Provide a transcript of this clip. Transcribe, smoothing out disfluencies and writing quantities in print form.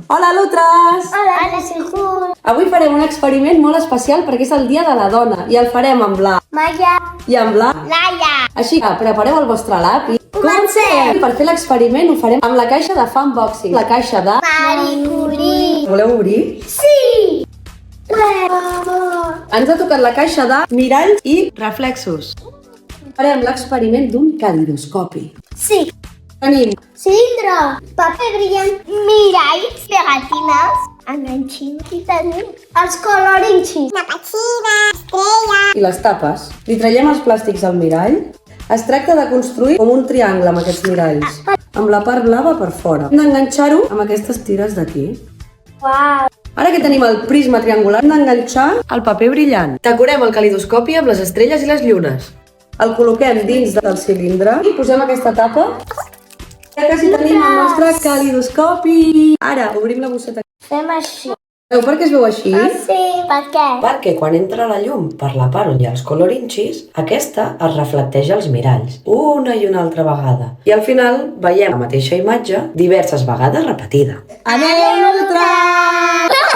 Hola, Lutres! Hola, Sihun. Avui farem un experiment molt especial perquè és el Dia de la Dona i el farem amb la Maya. i amb la Laia. Així que prepareu el vostre lápiz. Comencem! Per fer l'experiment ho farem amb la caixa de Funboxing. La caixa de... Marie Curie. Voleu obrir? Sí! Ens ha tocat la caixa de miralls i reflexos. Farem l'experiment d'un calidoscopi. Sí. Tenim Cilindre, paper brillant, miralls, pegatines, enganxins i tenim els colorinxis. Una petxina, estrella. i les tapes. Li traiem els plàstics al mirall. Es tracta de construir com un triangle amb aquests miralls, amb la part blava per fora. Hem d'enganxar-ho amb aquestes tires d'aquí. Uau. Ara que tenim el prisma triangular, hem d'enganxar el paper brillant. Decorem el calidoscopi amb les estrelles i les llunes. El col·loquem dins del cilindre i posem aquesta tapa. Ja quasi tenim el nostre calidoscopi. Ara, obrim la bosseta. Fem així. Veu per què es veu així? Sí. Per què? Perquè quan entra la llum per la part on hi ha els colorinxis, aquesta es reflecteix als miralls, una i una altra vegada. I al final veiem la mateixa imatge diverses vegades repetida. Adéu, Lutres!